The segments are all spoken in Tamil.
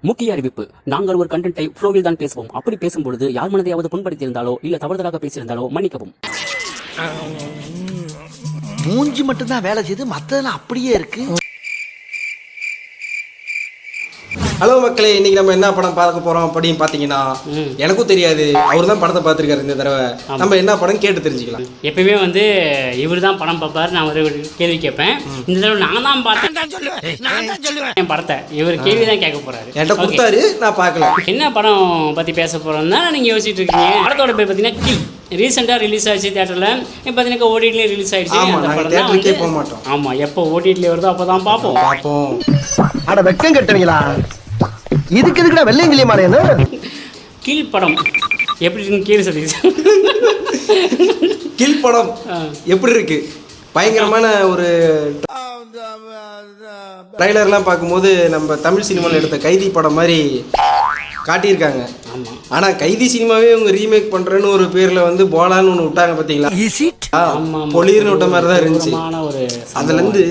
முக்கிய அறிவிப்பு. நாங்கள் ஒரு கண்டென்ட்டை ஃப்ளோவில் தான் பேசுவோம். அப்படி பேசும்பொழுது யார் மனதையாவது புண்படுத்தியிருந்தாலோ இல்ல தவறுதலாக பேசியிருந்தாலோ மன்னிக்கவும். மூஞ்சி மட்டும்தான் வேலை செய்து மத்ததெல்லாம் அப்படியே இருக்கு. ஹலோ மக்களே, இன்னைக்கு நம்ம என்ன படம் பார்க்க போறோம் அப்படின்னு பாத்தீங்கன்னா, எனக்கும் தெரியாது, அவர் தான் படத்தை பார்த்துருக்காரு இந்த தடவை. நம்ம என்ன படம் கேட்டு தெரிஞ்சுக்கலாம். எப்பயுமே வந்து இவர் தான் படம் பார்ப்பாரு, நான் ஒரு கேள்வி கேட்பேன். இந்த தடவை நான் தான் பார்த்தேன் என் படத்தை, இவர் கேள்வி தான் கேட்க போறாரு. என்கிட்ட கொடுத்தாரு, நான் பார்க்கல. என்ன படம் பத்தி பேச போறோம் தான் நீங்க யோசிச்சுட்டு இருக்கீங்க. படத்தோட பேர் பார்த்தீங்கன்னா கில். ரீசெண்டாக ரிலீஸ் ஆச்சு தியேட்டரில். இப்போ பார்த்தீங்கன்னா ஓடிடிலேயே ரிலீஸ் ஆயிடுச்சு. அந்த படம் தான் வந்து போக மாட்டோம். ஆமாம், எப்போ ஓடிடியில் வருதோ அப்போ தான் பார்ப்போம். அட வெக்கம் கட்டுவீங்களா? இதுக்கு எதுக்குடா வெள்ளையங்கிலி மாலையன்னு? கில் படம் எப்படி இருக்குன்னு கேள்வி சொல்லி. கில் படம் எப்படி இருக்கு? பயங்கரமான ஒரு ட்ரைலர்லாம் பார்க்கும்போது நம்ம தமிழ் சினிமாவில் எடுத்த கைதி படம் மாதிரி காட்டியிருக்காங்க. ஆனால் கைதி சினிமாவே இவங்க ரீமேக் பண்ணுறேன்னு ஒரு பேரில் வந்து போலான்னு ஒன்று விட்டாங்க பார்த்தீங்களா? பொலிர்னு விட்ட மாதிரி தான் இருந்துச்சு. அதுலேருந்து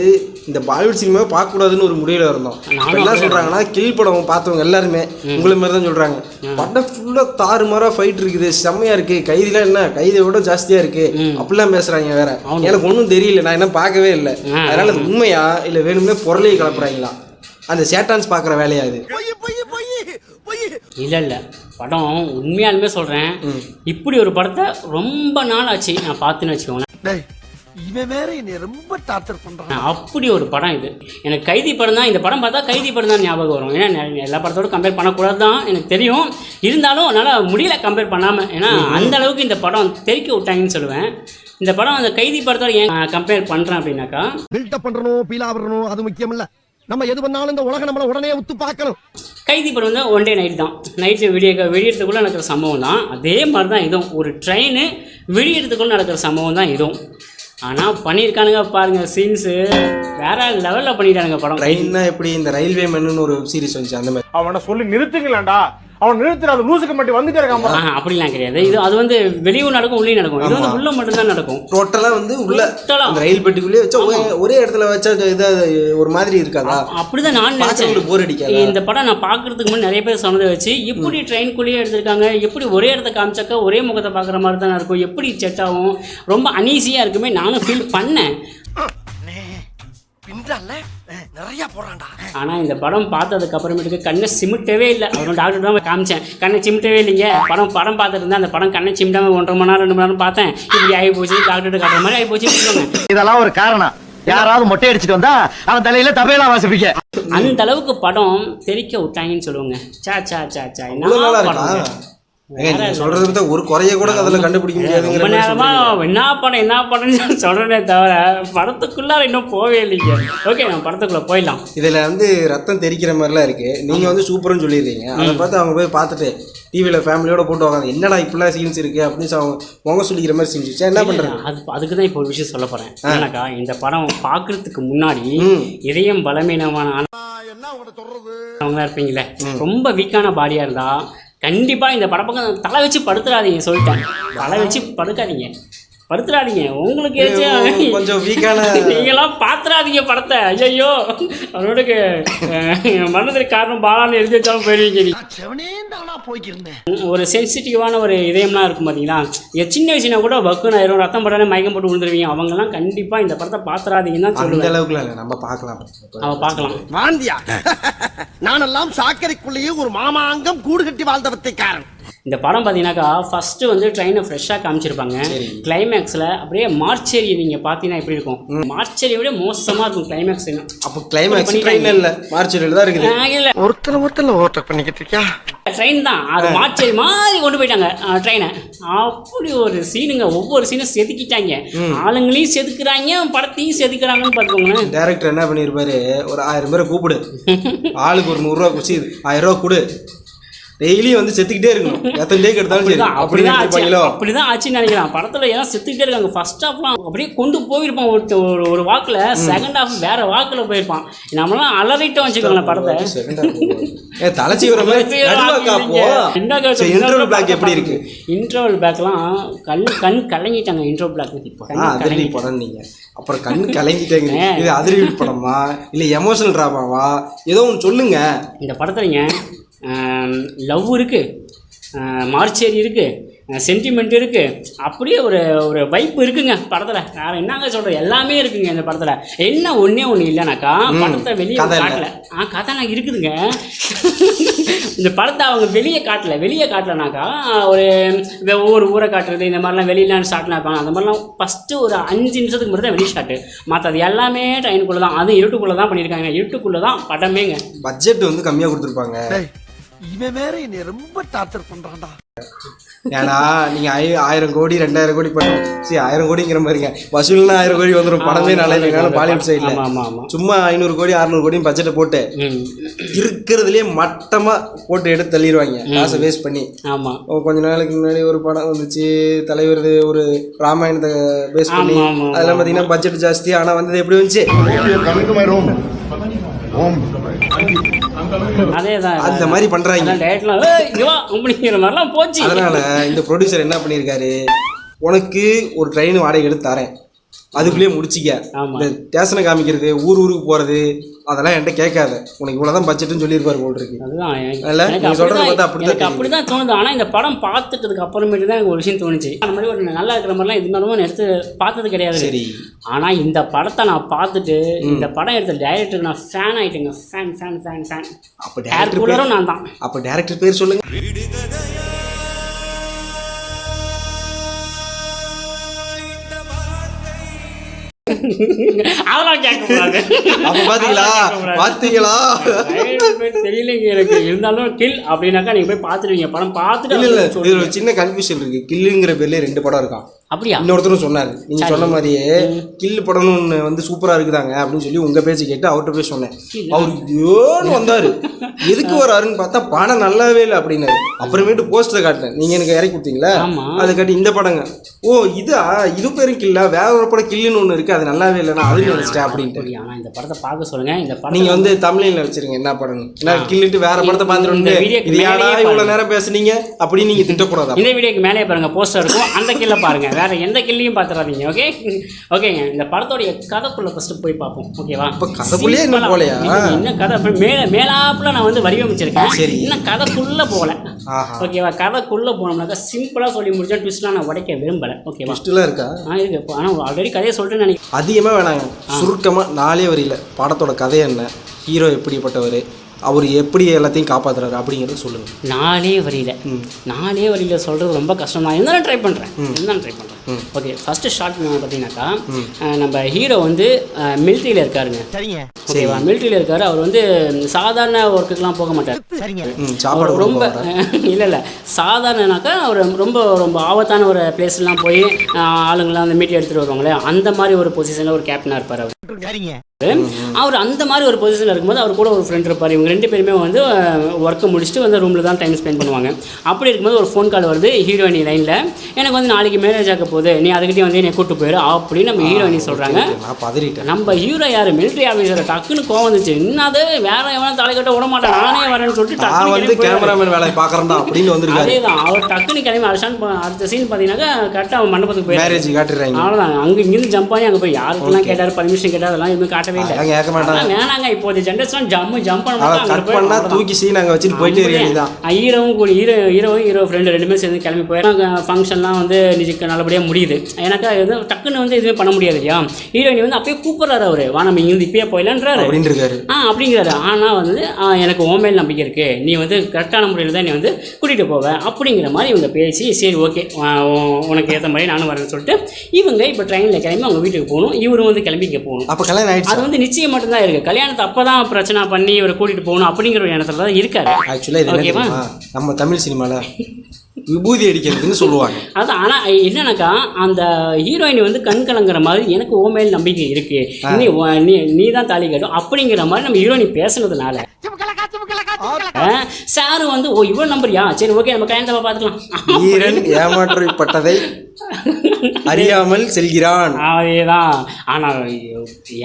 இந்த பாலிவுட் சினிமாவை பார்க்கக்கூடாதுன்னு ஒரு முடிவில் இருந்தோம். என்ன சொல்கிறாங்கன்னா, கில் படம் பார்த்தவங்க எல்லாருமே உங்களை மாதிரி தான் சொல்கிறாங்க. படம் ஃபுல்லாக தாறுமாறாக ஃபைட் இருக்குது, செம்மையாக இருக்குது. கைதிலாம் என்ன கைதியை விட ஜாஸ்தியாக இருக்குது அப்படிலாம் பேசுகிறாங்க. வேற எனக்கு ஒன்றும் தெரியல, நான் என்ன பார்க்கவே இல்லை. அதனால் அது உண்மையா இல்லை வேணும்னே பொருளையை கலப்புறாங்களா? அந்த சேட்டான்ஸ் பார்க்குற வேலையா இது? இல்லை படம் உண்மையாலுமே சொல்கிறேன், இப்படி ஒரு படத்தை ரொம்ப நாள் ஆச்சு நான் பார்த்துன்னு வச்சுக்கோங்களேன். இவன் வேற என்னை ரொம்ப டார்ச்சர் பண்றான். அப்படி ஒரு படம் இது. எனக்கு கைதி படம் தான், இந்த படம் பார்த்தா கைதி படம் தான் ஞாபகம் வரும். ஏன்னா எல்லா படத்தோடு கம்பேர் பண்ணக்கூடாது தான் எனக்கு தெரியும். இருந்தாலும் என்னால் முடியல கம்பேர் பண்ணாமல். ஏன்னா அந்த அளவுக்கு இந்த படம் தெறிக்க விட்டாங்கன்னு சொல்லுவேன். இந்த படம் அந்த கைதி படத்தோட ஏன் கம்பேர் பண்ணுறேன் அப்படின்னாக்கா, பில்டப் பண்ணணும், பீலா வரணும், அது முக்கியம் இல்லை. நம்ம எது பண்ணாலும் இந்த உலகம் நம்மளை உடனே உத்து பார்க்கணும். கைதி படம் வந்து ஒன் டே நைட் தான். நைட்டு விடியறதுக்குள்ளே நடக்கிற சம்பவம் தான். அதே மாதிரி தான் இதுவும். ஒரு ட்ரெயின் விடியறதுக்குள்ளே நடக்கிற சம்பவம் தான் இதுவும். ஆனால் பண்ணியிருக்கானுங்க பாருங்க, சீன்ஸு வேற லெவலில் பண்ணிட்டானுங்க படம். ட்ரெயின்னா எப்படி இந்த ரயில்வே மென்னு ஒரு வெப் சீரிஸ் வந்துச்சு, அந்த மாதிரி. அவனை சொல்லி நிறுத்துங்களேன்டா, அவன் நிறுத்துற அது லூசுக்கு மட்டும் வந்துட்டே இருக்கான். அப்படிலாம் கிடையாது. இது அது வந்து வெளியும் நடக்கும் உள்ளே நடக்கும். இது வந்து உள்ள மட்டும்தான் நடக்கும். டோட்டலா வந்து உள்ள ரயில் பெட்டிக்குள்ளேயே வச்சா ஒரே இடத்துல வச்சா இது ஒரு மாதிரி இருக்காதா? அப்படிதான் நான் நினைச்சேன். போர் அடிக்காது இந்த படம். நான் பார்க்கறதுக்கு முன்னாடி நிறைய பேர் சொன்னதை வச்சு எப்படி ட்ரெயின்குள்ளேயே எடுத்திருக்காங்க, எப்படி ஒரே இடத்த காமிச்சாக்கா ஒரே முகத்தை பார்க்குற மாதிரி தான் இருக்கும், எப்படி செட் ஆகும், ரொம்ப அன்ஈஸியாக இருக்குமே நானும் ஃபீல் பண்ணேன். ஆனால் இந்த படம் பார்த்ததுக்கு அப்புறமேட்டுக்கு கண்ணை சிமிட்டவே இல்லை. அவரும் டாக்டர் தான் காமிச்சேன், கண்ணை சிமிட்டவே இல்லைங்க. படம் பார்த்துட்டு இருந்தால் அந்த படம் கண்ணை சிமிட்டாமல் 1.5 மணி நேரம் 2 மணி நேரம் பார்த்தேன். இப்படி ஆகி போச்சு, டாக்டர்கிட்ட காட்டுற மாதிரி ஆகி போச்சு. இதெல்லாம் ஒரு காரணம். யாராவது மொட்டை அடிச்சுட்டு வந்தா அவன் தலையில தபையெல்லாம் வாசிப்பீங்க. அந்த அளவுக்கு படம் தெறிக்க விட்டாங்கன்னு சொல்லுவாங்க. சா சா சா சா சொல்றது ஒரு குறைய கூட அதில் கண்டுபிடிக்க முடியாது. ரொம்ப நேரமா என்ன படம்னு சொல்றேனே தவிர படத்துக்குள்ளார இன்னும் போவே இல்லைங்க. ஓகே, நம்ம படத்துக்குள்ள போயிடலாம். இதில் வந்து ரத்தம் தெரிக்கிற மாதிரிலாம் இருக்கு. நீங்கள் வந்து சூப்பர்னு சொல்லிடுறீங்க. அதை பார்த்து அவங்க போய் பார்த்துட்டு டிவியில் ஃபேமிலியோட போட்டு வாங்க, என்னடா இப்படிலாம் சீன்ஸ் இருக்கு அப்படின்னு அவங்க முக சொல்லிக்கிற மாதிரி செஞ்சுச்சா என்ன பண்ணுறது? அதுக்கு தான் இப்போ ஒரு விஷயம் சொல்ல போகிறேன். ஏன்னாக்கா இந்த படம் பார்க்கறதுக்கு முன்னாடி இதயம் பலவீனமான அவங்க இருப்பீங்களே, ரொம்ப வீக்கான பாடியாக இருந்தா கண்டிப்பாக இந்த படம் தலை வச்சு படுத்துறாதீங்க சொல்லிட்டேன். தலை வச்சு படுக்காதீங்க. உங்களுக்கு கொஞ்சம் வீக்கான நீங்களாம் பார்த்துறாதீங்க படத்தை. ஐயோ, அவனோட மரணத்துக்கு காரணம் பாலான்னு எழுதி வச்சாலும் போயிடுவீங்க. ஒரு சென்சிட்டிவான ஒரு இதயம்லாம் இருக்கும் பார்த்தீங்களா, சின்ன வயசுனா கூட பக்குன்னு ஆயிரும், ரத்தம் படானே மயக்கம் போட்டு விழுந்துருவீங்க. அவங்கெல்லாம் கண்டிப்பாக இந்த படத்தை பார்த்துறாதீங்கன்னு தான் சொல்லுவேன். அளவுக்கு இல்லை, நம்ம பார்க்கலாம். வாந்தியா நானெல்லாம் சாக்கரைக்குள்ளேயே ஒரு மாமாங்கம் கூடு கட்டி வாழ்ந்தவத்தைக்காரன். இந்த படம் பார்த்தீங்கன்னாக்கா ஃபஸ்ட்டு வந்து ட்ரெயினை ஃப்ரெஷ்ஷாக காமிச்சிருப்பாங்க. கிளைமேக்ஸில் அப்படியே மார்ச்சேரி நீங்கள் பார்த்தீங்கன்னா எப்படி இருக்கும், மார்ச்சேரியை விட மோசமாக இருக்கும் கிளைமேக்ஸ். அப்போ கிளைமேக்ஸ் ட்ரெயின் இல்லை, மார்ச்சேரியில் தான் இருக்குது. இல்லை, ஒருத்தர் ஓவர் பண்ணிக்கிட்டு இருக்கியா? ட்ரெயின் தான் அது. மார்ச்சேரி மாதிரி கொண்டு போயிட்டாங்க ட்ரெயினை. அப்படி ஒரு சீனுங்க, ஒவ்வொரு சீனும் செதுக்கிட்டாங்க. ஆளுங்களையும் செதுக்குறாங்க, படத்தையும் செதுக்குறாங்கன்னு பார்த்துக்கோங்க. டேரக்டர் என்ன பண்ணியிருப்பாரு, ஒரு 1000 பேரை கூப்பிடு, ஆளுக்கு ஒரு 100 ரூபா குச்சி 1000 ரூபா கொடு, டெய்லியும் வந்து செத்துக்கிட்டே இருக்கணும், எத்தனை டேக்கு எடுத்தாலும் சரி. அப்படிதான் ஆச்சு, அப்படிங்களோ? அப்படிதான் ஆச்சுன்னு நினைக்கிறேன். படத்துல எல்லாம் செத்துக்கிட்டே இருக்காங்க. ஃபர்ஸ்ட் ஹாஃப்லாம் அப்படியே கொண்டு போயிருப்பான் ஒரு வாக்குல, செகண்ட் ஹாஃப் வேற வாக்குல போயிருப்பான். நம்மளாம் அலறிட்டோம் வச்சுக்கோங்களேன் படத்தை. தலைச்சீவர மாதிரி இன்டர்வல் பிளாக் எப்படி இருக்கு? இன்டர்வல் பேக்லாம் கண் கலங்கிட்டாங்க. இன்டர்வல் பிளாக் அதிரடி படம் நீங்க, அப்புறம் கண்ணு கலங்கிட்டாங்க. இது அதிரடி படமா இல்ல எமோஷனல் டிராமாவா? ஏதோ ஒன்று சொல்லுங்க. இந்த படத்துலங்க லவ் இருக்கு, மார்ச்சேரி இருக்கு, சென்டிமெண்ட் இருக்கு, அப்படியே ஒரு ஒரு வைப்பு இருக்குங்க படத்துல. வேற என்னங்க சொல்றேன், எல்லாமே இருக்குங்க இந்த படத்துல. என்ன ஒண்ணே ஒண்ணு இல்லைனாக்கா படத்தை வெளியே காட்டல. கதைலாம் இருக்குதுங்க. இந்த படத்தை அவங்க வெளியே காட்டலனாக்கா ஒவ்வொரு ஊரை காட்டுறது, இந்த மாதிரிலாம் வெளியிலாம் ஷாட்லாம் இருப்பாங்க. அந்த மாதிரிலாம் ஃபஸ்ட்டு ஒரு 5 நிமிஷத்துக்கு மட்டும் தான் வெளியே ஷாட்டு, மற்றது எல்லாமே ட்ரெயினுக்குள்ளே தான், அதுவும் இருட்டுக்குள்ளே தான் பண்ணியிருக்காங்க. இருட்டுக்குள்ளே தான் படமேங்க. பட்ஜெட் வந்து கம்மியாக கொடுத்துருப்பாங்க. இவன் வேற என்னை ரொம்ப டார்ச்சர் பண்றான்டா. ஏன்னா நீங்க 1000 கோடி 2000 கோடி பண்ணுவோம். சரி 1000 கோடிங்கிற மாதிரிங்க, வசூல்னா 1000 கோடி வந்துடும். படமே நல்லா பாலிவுட் சைட்ல சும்மா 500 கோடி 600 கோடி பட்ஜெட்டை போட்டு இருக்கிறதுலயே மட்டமா போட்டு எடுத்து தள்ளிடுவாங்க, காசை வேஸ்ட் பண்ணி. ஆமா, கொஞ்ச நாளைக்கு முன்னாடி ஒரு படம் வந்துச்சு, தலைவர், ஒரு ராமாயணத்தை பேஸ் பண்ணி. அதெல்லாம் பாத்தீங்கன்னா பட்ஜெட் ஜாஸ்தி, ஆனா வந்து எப்படி வந்துச்சு? அந்த மாதிரி பண்றாங்க. அதனால இந்த ப்ரொடியூசர் என்ன பண்ணிருக்காரு, உனக்கு ஒரு ட்ரெயின் வாடகை எடுத்து தரேன், அதுக்குள்ளேயே முடிச்சிக்க. இந்த ஸ்டேஷனை காமிக்கிறது, ஊருக்கு போறது, அதெல்லாம் என்கிட்ட கேட்காத, உனக்கு இவ்வளவுதான் பட்ஜெட்னு சொல்லியிருப்பாரு போல் இருக்கு. அப்படிதான் தோணுது. ஆனா இந்த படம் பார்த்துட்டதுக்கு அப்புறமேட்டு தான் எனக்கு ஒரு விஷயம் தோணுச்சு. அந்த மாதிரி ஒரு நல்லா இருக்கிற மாதிரிலாம் இது மாதிரிலாம் எடுத்து பார்த்தது கிடையாது. சரி, ஆனா இந்த படத்தை நான் பார்த்துட்டு இந்த படம் எடுத்த டைரக்டருக்கு நான் ஃபேன் ஆயிட்டேங்க. ஃபேன். அப்ப டைரக்டரும் நான் தான். அப்ப டைரக்டர் பேர் சொல்லுங்க. அதெல்லாம் கேட்கக்கூடாது. அப்ப பாத்தீங்களா தெரியலங்க எனக்கு. இருந்தாலும் கில் அப்படின்னாக்கா நீங்க போய் பாத்துருவீங்க. படம் பார்த்துட்டு இல்ல இதுல ஒரு சின்ன கன்ஃபியூஷன் இருக்கு. கில்லுங்கிற பேர்ல 2 படம் இருக்கான். அப்படியா? இன்னொருத்தரும் சொன்னாரு, நீங்க சொன்ன மாதிரியே கில்லு படம்னு ஒன்று வந்து சூப்பரா இருக்குதாங்க அப்படின்னு சொல்லி உங்க பேச்சு கேட்டு அவர்கிட்ட போய் சொன்னேன். அவர் ஏன்னு வந்தாரு, எதுக்கு வராருன்னு பார்த்தா படம் நல்லாவே இல்லை அப்படின்னாரு. அப்புறமேட்டு போஸ்டரை காட்டினேன், நீங்க எனக்கு இறக்கி கொடுத்தீங்களா, அதை காட்டி இந்த படங்க, ஓ இது பேரும் கில்லா, வேற ஒரு படம் கில்லுன்னு ஒன்று இருக்கு, அது நல்லாவே இல்லைன்னா அது நினைச்சிட்டேன் அப்படின்ட்டு. ஆனா இந்த படத்தை பார்க்க சொல்லுங்க. இந்த படம் நீங்க வந்து தமிழ்ல வச்சிருங்க என்ன படம், என்ன கில்லுட்டு வேற படத்தை பார்த்துட்டு இவ்வளவு நேரம் பேசுனீங்க அப்படின்னு நீங்க திட்டக்கூடாது. இந்த வீடியோக்கு மேலே பாருங்க போஸ்டர் இருக்கும், அந்த கில்ல பாருங்க, வேற எந்த கில்லையும் பார்த்துறாதீங்க. ஓகேங்க. இந்த படத்தோடைய கதைக்குள்ள ஃபர்ஸ்ட் போய் பார்ப்போம். ஓகேவா? இப்ப கதைக்குள்ளே என்ன போலையா? என்ன கதை மேலாப்புல நான் வந்து வடிவமைச்சிருக்கேன். இன்னும் கதைக்குள்ள போகல. ஓகேவா? கதைக்குள்ள போனோம்னாக்கா சிம்பிளா சொல்லி முடிச்சா ட்விஸ்ட்லாம் நான் உடைக்க விரும்பல. ஓகேவா? ட்விஸ்ட்லாம் இருக்கா? இருக்கு. ஆனா ஆல்ரெடி கதையை சொல்லிட்டு நினைக்கிறேன். அதிகமா வேணாங்க, சுருக்கமா 4 வரியில படத்தோட கதை என்ன, ஹீரோ எப்படிப்பட்டவர், அவர் எப்படி எல்லாத்தையும் காப்பாற்றுறாரு அப்படிங்கிறத சொல்லுங்கள். 4 வரியில் சொல்கிறது ரொம்ப கஷ்டம் தான். இருந்தாலும் ட்ரை பண்ணுறேன். ஓகே, ஃபஸ்ட்டு ஷார்ட் பார்த்தீங்கன்னாக்கா நம்ம ஹீரோ வந்து மிலிட்ரியில் இருக்காருங்க. சரிங்க. ஓகேவா? மிலிட்ரியில் இருக்காரு. அவர் வந்து சாதாரண ஒர்க்குக்கெலாம் போக மாட்டார். சாப்பாடு ரொம்ப இல்லை சாதாரணனாக்கா அவர் ரொம்ப ரொம்ப ஆபத்தான ஒரு பிளேஸ்லாம் போய் ஆளுங்களாம் அந்த மீட்டி எடுத்துகிட்டு வருவாங்களே, அந்த மாதிரி ஒரு பொசிஷனில் ஒரு கேப்டனாக இருப்பார் அவர். அவர் அந்த மாதிரி ஒரு பொசிஷனில் இருக்கும்போது அவர் கூட ஒரு ஃப்ரெண்ட் இருப்பார். இவங்க 2 பேருமே வந்து ஒர்க்கை முடிச்சுட்டு வந்து ரூமில் தான் டைம் ஸ்பெண்ட் பண்ணுவாங்க. அப்படி இருக்கும்போது ஒரு ஃபோன் கால் வருது ஹீரோயினி லைனில், எனக்கு வந்து நாளைக்கு மேரேஜ் ஆக போகுது, நீ அதுக்கிட்டே வந்து என்னை கூப்பிட்டு போயிரு அப்படின்னு நம்ம ஹீரோயினி சொல்கிறாங்க. நம்ம ஹீரோ யார், மிலிட்ரி ஆஃபீஸர். டக்குன்னு கோவம் வந்துச்சு, என்னது வேற எவனா தலைக்கட்ட விட மாட்டேன், நானே வரேன்னு சொல்லிட்டு கேமராமேன் வேலை பார்க்குறேன் அப்படின்னு வந்து அதே தான். அவர் டக்குன்னு கிளம்பி அடுத்த சீன் பார்த்தீங்கன்னாக்கா கரெக்டாக அவன் மண்டபத்துக்கு போய் மேரேஜ் காட்டுறாங்க. அவ்வளோதான். அங்கே இங்கிருந்து ஜம்ப் பண்ணி அங்கே போய் யாருக்கெல்லாம் கேட்டார், பர்மிஷன் கேட்டார், அதெல்லாம் எதுவும் காட்டவே இல்லை. வேணாங்க, இப்போ ஜென்ரேஷன் ஜம்ப் பண்ணா தூக்கி சீன் அங்கே வச்சுட்டு போயிட்டே இருக்கீங்க. ஹீரோ ஃப்ரெண்டு 2 பேரும் சேர்ந்து கிளம்பி போயிடும். ஃபங்க்ஷன்லாம் வந்து நிஜக்கு நல்லபடியாக முடியுது. எனக்கு டக்குன்னு வந்து எதுவுமே பண்ண முடியாது இல்லையா. ஹீரோயினி வந்து அப்பயே கூப்பிட்றாரு அவரு, வா நம்ம இங்கிருந்து இப்பயே போயிடலான்றாரு அப்படிங்கிறாரு. ஆனால் வந்து எனக்கு ஓமேல் நம்பிக்கை இருக்கு, நீ வந்து கரெக்டான முறையில் தான் நீ வந்து கூட்டிகிட்டு போவேன் அப்படிங்கிற மாதிரி இவங்க பேசி, சரி ஓகே உனக்கு ஏற்ற மாதிரி நானும் வரேன்னு சொல்லிட்டு இவங்க இப்போ ட்ரெயினில் கிளம்பி அவங்க வீட்டுக்கு போகணும். இவரும் வந்து கிளம்பி இங்கே போகணும். அப்போ கல்யாணம் ஆயிடுச்சு. அது வந்து நிச்சயம் மட்டும்தான் இருக்கு. கல்யாணத்தை அப்பதான் பிரச்சனை பண்ணி இவரை கூட்டிட்டு போகணும் அப்படிங்கிற ஒரு எண்ணத்துல தான் இருக்காரு. ஆக்சுவலா நம்ம தமிழ் சினிமால விபூதி அடிக்கிறதுன்னு சொல்லுவாங்க. அது ஆனா என்னன்னாக்கா அந்த ஹீரோயின் வந்து கண் கலங்குற மாதிரி எனக்கு ஓமேல் நம்பிக்கை இருக்கு, நீ தான் தாலி கட்டும் அப்படிங்கிற மாதிரி நம்ம ஹீரோயின் பேசுனதுனால சாரு வந்து ஓ இவன் நம்பரியா சரி ஓகே நம்ம கல்யாணத்தை பார்த்துக்கலாம். ஈரன் ஏமாற்றப்பட்டதை அறியாமல் செல்கிறான். அதேதான். ஆனால்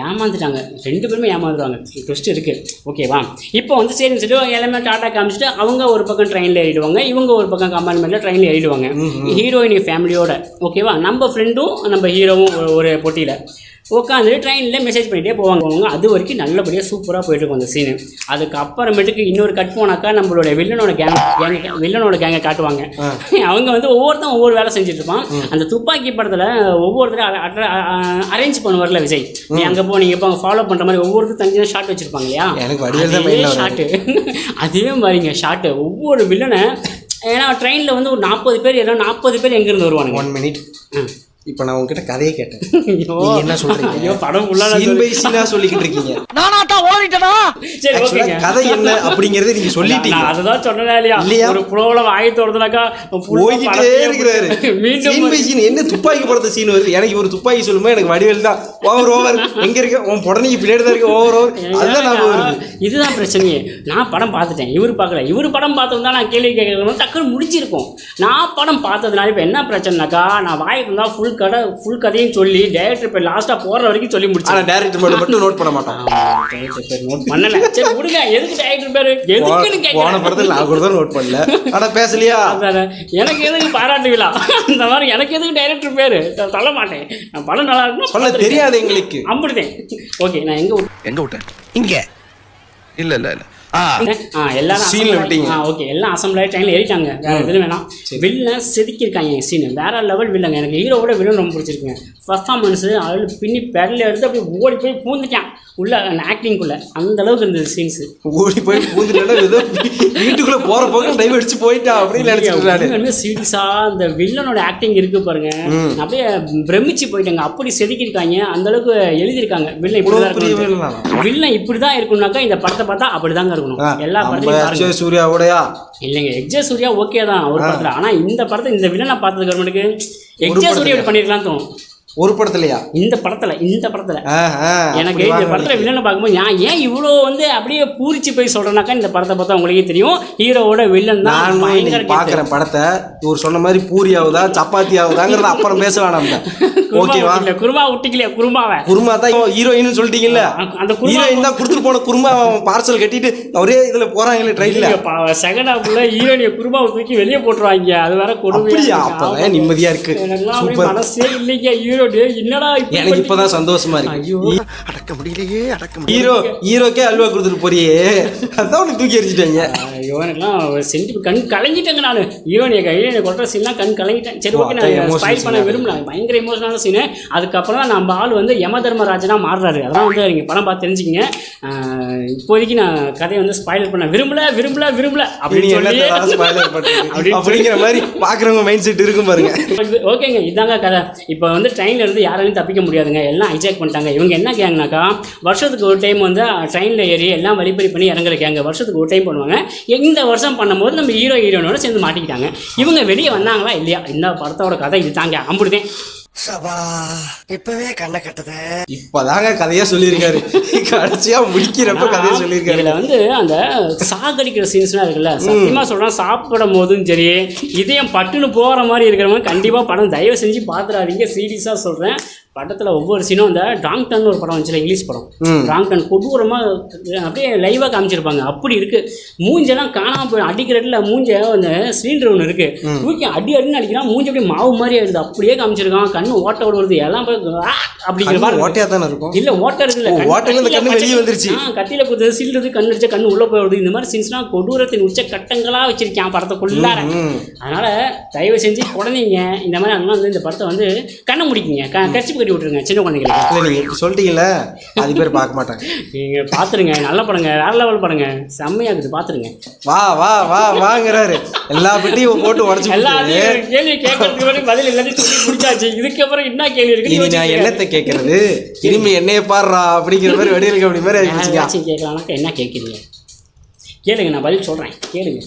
ஏமாந்துட்டாங்க, 2 பேருமே ஏமாந்துருவாங்க. ட்விஸ்ட் இருக்கு ஓகேவா. இப்போ வந்து சரின்னு சொல்லிட்டு எல்லாமே டாட்டா காமிச்சிட்டு அவங்க ஒரு பக்கம் ட்ரெயினில் ஏறிடுவாங்க, இவங்க ஒரு பக்கம் கம்பார்ட்மெண்ட்டில் ட்ரெயினில் ஏறிடுவாங்க ஹீரோயினி ஃபேமிலியோட. ஓகேவா. நம்ம ஃப்ரெண்டும் நம்ம ஹீரோவும் ஒரு போட்டியில் உட்காந்து ட்ரெயினில் மெசேஜ் பண்ணிகிட்டே போவாங்க. அது வரைக்கும் நல்லபடியாக சூப்பராக போயிட்டுருக்கும் அந்த சீனு. அதுக்கு அப்புறமேட்டுக்கு இன்னொரு கட் போனாக்கா நம்மளோட வில்லனோட கேங்கை காட்டுவாங்க. அவங்க வந்து ஒவ்வொருத்தரும் ஒவ்வொரு வேலை செஞ்சுட்டு இருப்பான். அந்த துப்பாக்கி படத்தில் ஒவ்வொருத்தரும் அரேஞ்ச் பண்ணுவார்ல விஜய், நீ அங்கே போ நீங்கள் இப்போ அவங்க ஃபாலோ பண்ணுற மாதிரி ஒவ்வொருத்தரும் தனியாக ஷார்ட் வச்சுருப்பாங்க இல்லையா, அதே ஷார்ட்டு அதே மாதிரிங்க ஷார்ட்டு ஒவ்வொரு வில்லனை. ஏன்னா ட்ரெயினில் வந்து ஒரு 40 பேர் 40 பேர் எங்கேருந்து வருவானுங்க. 1 மினிட். இப்போ நான் உங்ககிட்ட கதையை கேட்டேன், ஐயோ என்ன சொல்றீங்க? ஐயோ படம் ஃபுல்லாக சீன் பை சீனா சொல்லிக்கிட்டு இருக்கீங்க. நானாட்டா ஓடிட்டனா? சரி ஓகேங்க. கதை என்ன அப்படிங்கறத நீங்க சொல்லிட்டீங்க. நான் அதுதான் சொன்னேன் இல்லையா, ஒரு ப்ரோல ஆயத்தோடுனாக்கா போய்கிட்டே இருக்கிறாரு. சீன் பை சீன் என்ன துப்பாக்கி படத்த சீன் வருது. எனக்கு ஒரு துப்பாக்கி சொல்லுமா, எனக்கு வடிவேல் தான் ஓவர் எங்க இருக்க உன் புடனைக்கு பின்னாடி தான் இருக்கு ஓவர் அதுதான் நான் வருது. இதுதான் பிரச்சனையே. நான் படம் பார்த்துட்டேன், இவர் பார்க்கல. இவர் படம் பார்த்தது நான் கேள்வி கேட்கறது டக்குன்னு முடிச்சிருக்கோம். நான் படம் பார்த்ததுனால இப்போ என்ன பிரச்சனைனாக்கா, நான் வாய்க்கு இருந்தால் ஃபுல் கதையும் சொல்லி டைரக்டர் பேர் லாஸ்ட்டாக போகிற வரைக்கும் சொல்லி முடிச்சு. ஆனால் டைரக்டர் பேர் மட்டும் நோட் பண்ண மாட்டோம். டைரக்டர் பேர் நோட் பண்ணல. சரி விடுங்க, எதுக்கு டைரக்டர் பேர் எதுக்குன்னு போன படத்தில் நான் கூட தான் நோட் பண்ணல. ஆனால் பேசலையா, எனக்கு எதுக்கு பாராட்டு விழா அந்த மாதிரி எனக்கு எதுக்கு டைரக்டர் பேர் சொல்ல மாட்டேன். நான் படம் நல்லா இருக்கும் சொல்ல தெரியாது எங்களுக்கு. அப்படிதான். ஓகே நான் எங்க விட்டேன்? இங்க இல்ல இல்ல இல்ல எல்லாரும் ஓகே எல்லாம் அசம்பிள் ஆகி ட்ரெயினில் ஏறிட்டாங்க. வேற எதுவும் வேணாம். வில்லன் செதுக்கியிருக்காங்க சீனு வேற லெவல் வில்லங்க. எனக்கு ஹீரோவோட வில்லன் ரொம்ப பிடிச்சிருக்குங்க. பர்ஃபார்மன்ஸு அதில் பின்னி பெடல் எடுத்து அப்படியே ஓடி போய் பூந்துட்டான் உள்ள ஆக்டிங்குள்ள. அந்த அளவுக்கு இருந்தது சீன்ஸு. ஓடி போய் பூந்துட்டா ஏதோ வீட்டுக்குள்ளே போகிற போக டைவ் அடிச்சு போயிட்டா அப்படின்னு நினச்சிட்டு சீரியஸாக அந்த வில்லனோட ஆக்டிங் இருக்கு பாருங்க, அப்படியே பிரமிச்சு போயிட்டாங்க. அப்படி செதுக்கியிருக்காங்க, அந்த அளவுக்கு எழுதியிருக்காங்க. வில்லன் இப்படி தான் இருக்கும்னாக்கா இந்த படத்தை பார்த்தா அப்படிதாங்க இருக்கணும். எல்லா படத்தையும் சூர்யாவோடயா இல்லைங்க, எக்ஜே சூர்யா ஓகே தான் ஒரு படத்தில். ஆனால் இந்த படத்தை இந்த வில்லனை பார்த்ததுக்கு அப்புறமேட்டுக்கு எக்ஜே சூர்யா பண்ணிருக்கலாம் தோணும். ஒரு படத்துலையா? இந்த படத்துல எனக்கு இந்த படத்துல வில்லனை பார்க்கும்போது நான் ஏன் இவ்வளோ வந்து அப்படியே பூரிச்சு போய் சொல்றேன்னாக்கா, இந்த படத்தை பார்த்தா உங்களுக்கே தெரியும் ஹீரோவோட வில்லன் தான். நான் பார்க்குறேன் படத்தை. இவர் சொன்ன மாதிரி பூரி ஆகுதா சப்பாத்தி ஆகுதாங்கிறத அப்புறம் பேசலாம் நம்ம. ஓகேவா? குருமா விட்டுக்கலையா? குருமா தான் ஹீரோயின் சொல்லிட்டீங்கல்ல, அந்த ஹீரோயின் தான் கொடுத்துட்டு போன குருமா பார்சல் கட்டிட்டு ஒரே இதுல போறாங்களே ட்ரெயின்ல. செகண்ட் ஹாஃப்ல ஹீரோயினை குருமா தூக்கி வெளியே போட்டுருவாங்க. அது வேற கொடுமையா. அப்பதான் நிம்மதியா இருக்கு. மனசே இல்லைங்க ஹீரோ. என்னடா எனக்கு இப்பதான் சந்தோஷமா இருக்கு. அடக்க முடியலையே, அடக்க முடியல. ஹீரோக்கே அல்வா கொடுத்துட்டு போறியே, அதான் உனக்கு தூக்கி எரிச்சிட்டாங்க. யோனெல்லாம் செஞ்சு கண் கலங்கிட்டேங்க. நான் ஹீரோயினை கொட்டுற சீன்லாம் கண் கலங்கிட்டேன். சரி ஓகே, நான் ஸ்பாயில் பண்ண விரும்பல. பயங்கர எமோஷனலான சீனு. அதுக்கப்புறம் தான் நம்ம ஆள் வந்து யம தர்மராஜனா மாறுறாரு. அதெல்லாம் வந்து நீங்கள் படம் பார்த்து தெரிஞ்சுக்கிங்க. இப்போதைக்கு நான் கதையை வந்து ஸ்பாயில் பண்ண விரும்பல அப்படிங்கிற மாதிரி பார்க்குறவங்க மைண்ட் செட் இருக்கும் பாருங்க. ஓகேங்க, இதாங்க கதை. இப்போ வந்து ட்ரெயினில் இருந்து யாராலையும் தப்பிக்க முடியாதுங்க, எல்லாம் ஹைஜாக் பண்ணிட்டாங்க. இவங்க என்ன கேங்கனாக்கா, வருஷத்துக்கு ஒரு டைம் வந்து ட்ரெயினில் ஏறி எல்லாம் வழிபறி பண்ணி இறங்குற கேங்க. வருஷத்துக்கு ஒரு டைம் பண்ணுவாங்க. இந்த வருஷம் பண்ணும்போது நம்ம ஹீரோயினோட சேர்ந்து மாட்டிக்கிட்டாங்க. இவங்க வெளியே வந்தாங்களா இல்லையா, இந்த படத்தோட கதை இது தாங்க. அம்புடுதேன். இப்பவே கண்ணை கட்டுது. இப்பதாங்க கதையா சொல்லியிருக்காரு. கடைசியா முடிக்கிறப்ப கதையா சொல்லியிருக்காரு. இதுல வந்து அந்த சாகடிக்கிற சீன்ஸ்லாம் இருக்குல்ல, சத்தியமா சொல்றேன், சாப்பிடும் போதும் சரி இதயம் பட்டுன்னு போற மாதிரி இருக்கிறவங்க கண்டிப்பா படம் தயவு செஞ்சு பாத்துறாதீங்க. சீரியஸா சொல்றேன். படத்தில் ஒவ்வொரு சீனும் இந்த டாங்டன் ஒரு படம் வந்துச்சுல, இங்கிலீஷ் படம். டாங்டன் கொடூரமாக அப்படியே லைவாக காமிச்சிருப்பாங்க. அப்படி இருக்குது. மூஞ்செல்லாம் காணாமல் போய் அடிக்கிறதுல மூஞ்ச அந்த சிலிண்டர் ஒன்று இருக்குது, தூக்கி அடின்னு அடிக்கிறான். மூஞ்சி அப்படியே மாவு மாதிரி ஆயிடுது. அப்படியே காமிச்சிருக்கான். கண்ணு ஓட்ட வருது. எல்லாம் போய் அப்படிங்கிற மாதிரி ஓட்டையாக தானே இருக்கும். இல்லை ஓட்டை இருக்குல்ல, ஓட்டையில கண்ணு வெளியே வந்துருச்சு. கத்தியில் குத்து சிலிண்டர் கண்ணு அடிச்சா கண்ணு உள்ளே போய் வருது. இந்த மாதிரி சீன்ஸ்லாம் கொடூரத்தின் உச்ச கட்டங்களாக வச்சிருக்கேன் படத்துக்குள்ளார. அதனால் தயவு செஞ்சு குழந்தைங்க இந்த மாதிரி அதெல்லாம் வந்து இந்த படத்தை வந்து கண்ணை முடிக்குங்க, கட்சி கட்டி விட்டுருங்க சின்ன குழந்தைங்களுக்கு. நீங்கள் சொல்லிட்டீங்களே, அது பேர் பார்க்க மாட்டாங்க. நீங்கள் பார்த்துருங்க, நல்ல படங்க, வேற லெவல் படங்க, செம்மையாக இருக்குது, பார்த்துருங்க. வா வா வா வாங்கிறாரு. எல்லா பெட்டியும் போட்டு உடச்சு எல்லாத்தையும் கேள்வி கேட்கறதுக்கு வரைக்கும் பதில் எல்லாத்தையும் சொல்லி முடிச்சாச்சு. இதுக்கப்புறம் என்ன கேள்வி இருக்கு? நான் என்னத்தை கேட்கறது? இனிமே என்னைய பாடுறா அப்படிங்கிற மாதிரி வடிவலுக்கு அப்படி மாதிரி கேட்கலாம்னாக்கா என்ன கேட்குறீங்க கேளுங்க, நான் பதில் சொல்கிறேன். கேளுங்க,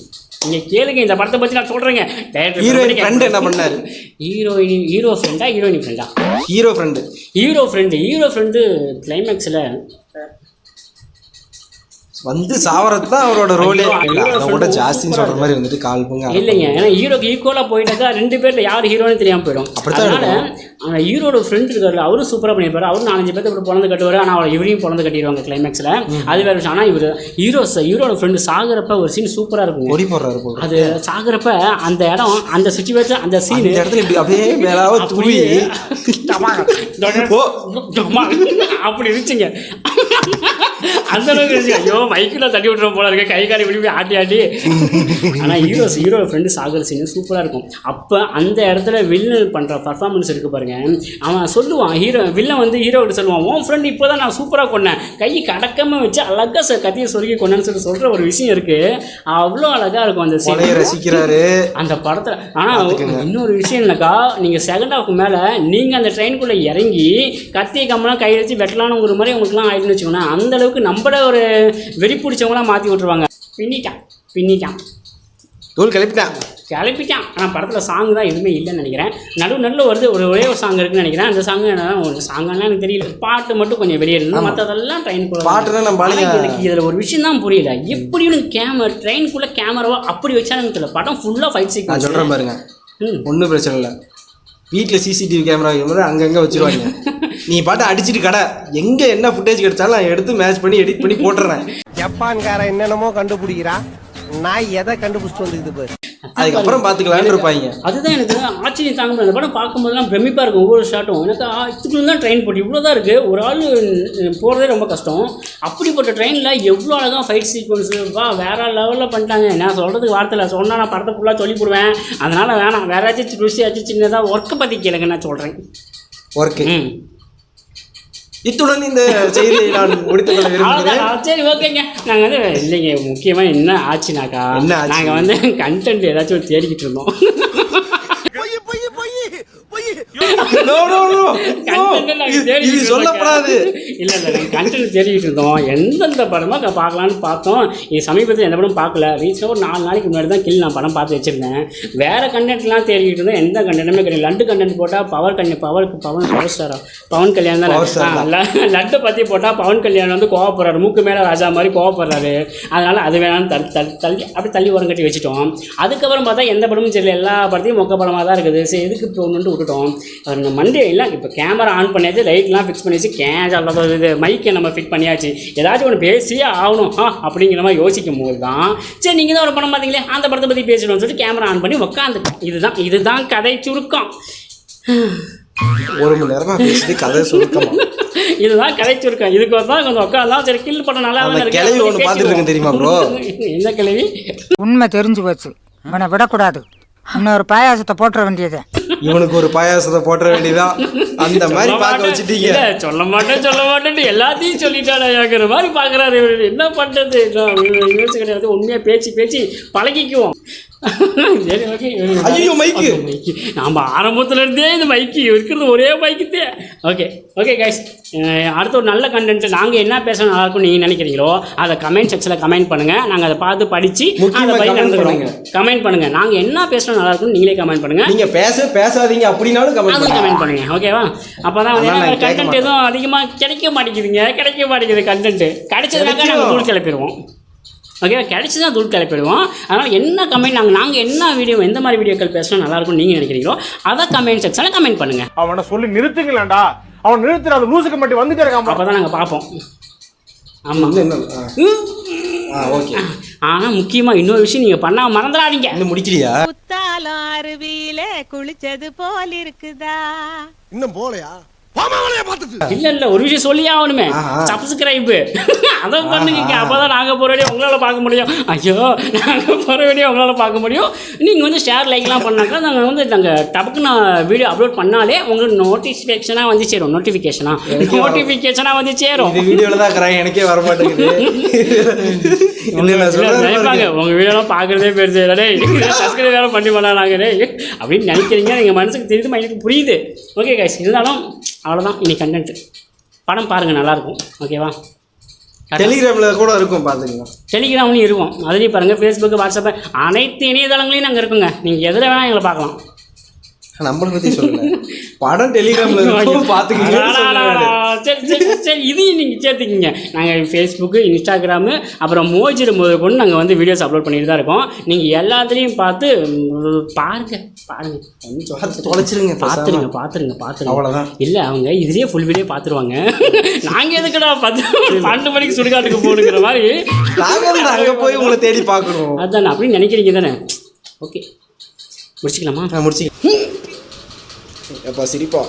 நீங்கள் கேளுங்க. இந்த படத்தை பற்றி நான் சொல்கிறேங்க. ஹீரோயின் ஃப்ரெண்ட் என்ன பண்ணாரு? ஹீரோ ஃப்ரெண்டா ஹீரோயின் ஃப்ரெண்டா? ஹீரோ ஃப்ரெண்டு கிளைமேக்ஸில் வந்து சாவறது தான் அவரோட ரோலே. அதை கூட ஜாஸ்தின்னு சொல்ற மாதிரி வந்துட்டு கால் பங்கு இல்லைங்க. ஏன்னா ஹீரோக்கு ஈக்குவலாக போயிட்டாக்கா 2 பேர்ல யார் ஹீரோன்னு தெரியாமல் போயிடும். அதனால அந்த ஹீரோட ஃப்ரெண்ட் இருக்காரு, அவரும் சூப்பராக பண்ணியிருப்பாரு. அவரும் 4-5 பேர்த்து இப்படி பிறந்து கட்டுவார். ஆனால் அவரை இவரையும் பிறந்து கட்டிடுவாங்க கிளைமேக்ஸில். அது வேறு விஷயம். ஆனால் இவர் ஹீரோட ஃப்ரெண்டு சாகுறப்ப ஒரு சீன் சூப்பராக இருக்கும். ஒடி போடுறாரு போல. அது சாகுறப்ப அந்த இடம், அந்த சுச்சுவேஷன், அந்த சீன் இடத்துல இப்படி அப்படியே மேலாவது தூவி அப்படி இருந்துச்சுங்க. அந்த அளவுக்கு இருந்துச்சு. ஐயோ மைக்கில் தட்டி விட்டுறோம் போல இருக்க, கை காலி இப்படி ஆட்டி ஆட்டி. ஆனால் ஹீரோட ஃப்ரெண்டு சாகுற சீன் சூப்பராக இருக்கும். அப்போ அந்த இடத்துல வில்லன் பண்ணுற பர்ஃபார்மன்ஸ் இருக்கு பாருங்க. அவன் சொல்லுவான், வில்லன் வந்து ஹீரோகிட்ட சொல்லுவான், உன் ஃப்ரெண்டு இப்போ தான் நான் சூப்பராக கொண்டேன், கை கடக்கமாக வச்சு அழகாக கத்தியை சொருக்கி கொண்டேன்னு சொல்கிற ஒரு விஷயம் இருக்கு. அவ்வளோ அழகாக இருக்கும் அந்த சீன். ரசிக்கிறாரு அந்த படத்தில். ஆனால் இன்னொரு விஷயம் இல்லைக்கா, நீங்கள் செகண்ட் ஹாஃப் மேலே நீங்கள் அந்த ட்ரெயினுக்குள்ளே இறங்கி கத்தியை கம்மெல்லாம் கை வச்சு வெட்டலானுங்கிற மாதிரி உங்களுக்குலாம் ஆயிடுன்னு வச்சுக்கோங்க. அந்த அளவுக்கு நம்மள ஒரு வெறி பிடிச்சவங்களாம் மாற்றி விட்டுருவாங்க. பின்னிட்டான் தூள் கிளப்பிட்டான். ஆனால் படத்தில் சாங் தான் எதுவுமே இல்லைன்னு நினைக்கிறேன். நடுவில் வருது ஒரே ஒரு சாங் இருக்குன்னு நினைக்கிறேன். அந்த சாங் என்ன சாங்கெல்லாம் எனக்கு தெரியல. பாட்டு மட்டும் கொஞ்சம் வெளியே இருந்தது, மற்றதெல்லாம் ட்ரெயினுக்குள்ள பாட்டு தான். நம்ம எனக்கு இதில் ஒரு விஷயம் தான் புரியல, எப்படியும் ட்ரெயினுக்குள்ளே கேமராவா அப்படி வச்சாலும் தெரியல. படம் ஃபுல்லாக ஃபைட் சீக்வன்ஸ். சொல்கிறேன் பாருங்க, ஒன்றும் பிரச்சனை இல்லை. வீட்டில் சிசிடிவி கேமரா அங்கங்கே வச்சுருவாங்க. நீ பாட்டு அடிச்சுட்டு கடை எங்கே என்ன ஃபுட்டேஜ் கிடைச்சாலும் நான் எடுத்து மேட்ச் பண்ணி எடிட் பண்ணி போட்டுறேன். ஜப்பான்காரன் என்னென்னமோ கண்டுபிடிக்கிறா, நான் எதை கண்டுபிடிச்சிட்டு வந்துக்குது பாரு. அதுக்கப்புறம் பார்த்துக்கலான்னு இருப்பாங்க. அதுதான் எனக்கு ஆச்சரியம் தாங்க முடியாது. அந்த படம் பார்க்கும்போதெல்லாம் பிரமிப்பாக இருக்கும். ஒவ்வொரு ஷாட்டும் எனக்கு இதுக்குள்ள தான் ட்ரெயின் போட்டு இவ்வளோ தான் இருக்குது, ஒரு ஆள் போகிறதே ரொம்ப கஷ்டம். அப்படிப்பட்ட ட்ரெயினில் எவ்வளோ அழகாக ஃபைட் சீக்வன்ஸு வேற லெவலில் பண்ணிட்டாங்க. நான் சொல்கிறதுக்கு வார்த்தையில் சொன்னால் நான் படத்தை ஃபுல்லாக சொல்லி போடுவேன். அதனால் வேணாம், வேற ஏதாச்சும் ருசியாச்சும் சின்னதாக ஒர்க்கை பற்றி கேளுங்க, நான் சொல்கிறேன். ஒர்க்கு இத்துடன் இந்த செய்தியை நான் முடித்துக் கொள்ள விரும்புகிறேன். சரி, ஓகேங்க. நாங்கள் வந்து இல்லைங்க, முக்கியமாக என்ன ஆச்சுனாக்கா, நாங்கள் வந்து கண்டென்ட் ஏதாச்சும் தேடிக்கிட்டு இருந்தோம். சொல்லப்படாது. இல்லை கண்டென்ட் தேடிக்கிட்டு இருந்தோம். எந்தெந்த படமாக பார்க்கலான்னு பார்த்தோம். இது சமீபத்தில் எந்த படம் பார்க்கல. ரீசனாக ஒரு 4 நாளைக்கு முன்னாடி தான் கில் நான் படம் பார்த்து வச்சுருந்தேன். வேறு கண்டென்ட்லாம் தேடிக்கிட்டு இருந்தோம். எந்த கண்டென்ட்டுமே கிடையாது. லட்டு கண்டென்ட் போட்டால் பவர் ஸ்டாரா பவன் கல்யாணம் தான். லட்டை பற்றி போட்டால் பவன் கல்யாணம் வந்து கோவப்படுறாரு, மூக்கு மேலே ராஜா மாதிரி கோவப்படுறாரு. அதனால் அது வேணாலும் தள்ளி உரம் கட்டி வச்சுட்டோம். அதுக்கப்புறம் பார்த்தா எந்த படமும் தெரியல, எல்லா படத்தையும் மொக்க படமாக தான் இருக்குது. சரி, எதுக்கு இப்போ ஒன்று விட்டுட்டோம். மண்டே இல்லை, இப்போ கேமரா ஆன் பண்ணியாச்சு, லைட்லாம் ஃபிக்ஸ் பண்ணியாச்சு, இது மைக்கை நம்ம ஃபிட் பண்ணியாச்சு, ஏதாச்சும் ஒன்று பேசியே ஆகணும் அப்படிங்கிற மாதிரி யோசிக்கும் போது தான் சரி நீங்கள் தான் ஒரு படம் பார்த்தீங்களே அந்த படத்தை பற்றி பேசணும்னு சொல்லிட்டு கேமரா ஆன் பண்ணி உட்காந்துட்டோம். இதுதான் கதை சுருக்கம். 1 மணி நேரமாக பேசிட்டு கதை சுருக்கமா இதுதான் கதை சுருக்கம். இதுக்கு தான் கொஞ்சம் உட்காந்தா சரி கில் பண்ண நல்லா தான் இருக்கு. கிளவி ஒன்று பார்த்துட்டு தெரியுமா ப்ரோ? என்ன கிளவி? உண்மை தெரிஞ்சு போச்சு, இவனை விடக்கூடாது, இன்னொரு பாயாசத்தை போட்டுற வேண்டியது. இவனுக்கு ஒரு பாயாசத்தை போட்டுற வேண்டியதான். அந்த மாதிரி பார்க்க வச்சுட்டீங்க. சொல்ல மாட்டேன் எல்லாத்தையும் சொல்லிட்டாரு மாதிரி பார்க்குறாரு. என்ன பண்ணுறது, கிடையாது. உண்மையாக பேச்சு பழகிக்குவோம். சரி, ஓகே. ஐயோ மைக்கு, நாம் ஆரம்பத்துல இருந்தே இந்த மைக்கு இருக்கிறது ஒரே மைக்குத்தே. ஓகே கைஸ், அடுத்த ஒரு நல்ல கண்டென்ட் நாங்கள் என்ன பேச நல்லா இருக்கும்னு நீங்கள் நினைக்கிறீங்களோ அதை கமெண்ட் செக்ஷனில் கமெண்ட் பண்ணுங்கள். நாங்கள் அதை பார்த்து படித்து அதை படி நடந்துக்கிறோம். கமெண்ட் பண்ணுங்கள். நாங்கள் என்ன பேசணும் நல்லா இருக்கும்னு நீங்களே கமெண்ட் பண்ணுங்கள். நீங்கள் பேசாதீங்க அப்படின்னாலும் கமெண்ட் பண்ணுங்கள். ஓகேவா? அப்போ தான் வந்து கண்டென்ட் எதுவும் அதிகமாக கிடைக்க மாட்டேங்குது. கண்டென்ட் கிடைச்சதுனாக்கா நாங்கள் தூள் கிளப்பிடுவோம். ஓகே, கிடைச்சி தான் தூள் கிளப்பிடுவோம். அதனால் என்ன கமெண்ட் நாங்கள் என்ன வீடியோ எந்த மாதிரி வீடியோக்கள் பேசணும் நல்லாயிருக்கும்னு நீங்கள் நினைக்கிறீங்களோ அதை கமெண்ட் செக்ஷனில் கமெண்ட் பண்ணுங்கள். அவனை சொல்லி நிறுத்துங்களாண்டா, அவன் நிறுத்துற அது லூசுக்கு மட்டும் வந்துட்டே இருக்கான். அப்போ தான் நாங்கள் பார்ப்போம். ஆமாம். ஓகே. ஆனால் முக்கியமாக இன்னொரு விஷயம் நீங்கள் பண்ணால் மறந்துடாதீங்க. இன்னும் முடிக்கலையா? குத்தாலம் அருவியில குளிச்சது போல் இருக்குதா? இன்னும் போலையா? இல்ல ஒரு விஷயம் சொல்லி ஆகணுமே. சப்ஸ்கிரைப் அதை பண்ணுங்க. அப்பதான் நாங்க போற வீடியோ உங்களால பார்க்க முடியும். ஐயோ, நாங்க போற வீடியோ உங்களால பார்க்க முடியும். நீங்க வந்து ஷேர் லைக்லாம் பண்ணாக்கா நாங்கள் வந்து நாங்கள் டப்புக்கு நான் வீடியோ அப்லோட் பண்ணாலே உங்களுக்கு நோட்டிஃபிகேஷனாக வந்து சேரும். நோட்டிஃபிகேஷனாக வந்து சேரும். இந்த வீடியோல தான் இருக்கிறேன், எனக்கே வர மாட்டேங்குது. உங்க வீடியோலாம் பார்க்குறதே பெருசு. சப்ஸ்கிரைப் வேலை பண்ணாங்க அப்படின்னு நினைக்கிறீங்க. நீங்கள் மனசுக்கு தெரியுது, எனக்கு புரியுது. ஓகே கைஸ், இருந்தாலும் அவ்வளோதான். இன்னைக்கு கண்டென்ட் படம் பாருங்கள், நல்லாயிருக்கும். ஓகேவா? டெலிகிராமில் கூட இருக்கும், பார்த்துக்கலாம். டெலிகிராம்லையும் இருக்கும், அதுலேயும் பாருங்கள். ஃபேஸ்புக்கு, வாட்ஸ்அப்பு அனைத்து இணையதளங்களையும் நாங்கள் இருக்குங்க. நீங்கள் எதில் வேணால் எங்களை பார்க்கலாம். நம்மளை பத்தி சொல்லல, படம் டெலிகிராம்ல இருக்கும் பாத்துக்கிட்டு. சரி இதையும் நீங்கள் சேர்த்துக்கிங்க. நாங்கள் ஃபேஸ்புக்கு, இன்ஸ்டாகிராமு, அப்புறம் மோஜில் முதல் கொண்டு நாங்கள் வந்து வீடியோஸ் அப்லோட் பண்ணிட்டு தான் இருக்கோம். நீங்கள் எல்லாத்துலேயும் பார்த்து பாருங்க. தொலைச்சிருங்க, பார்த்துருங்க. அவ்வளவுதான். இல்லை அவங்க இதுலேயே ஃபுல் வீடியோ பார்த்துருவாங்க. நாங்கள் எதுக்குடா 12 மணிக்கு சுடுகாட்டுக்கு போகணுங்கிற மாதிரி நாங்க அங்க போய் உங்களை தேடி பார்க்கணும். அதான் அப்படின்னு நினைக்கிறீங்க தானே? ஓகே முடிச்சுக்கலாமா? முடிச்சு. எப்பா சிரிப்பா.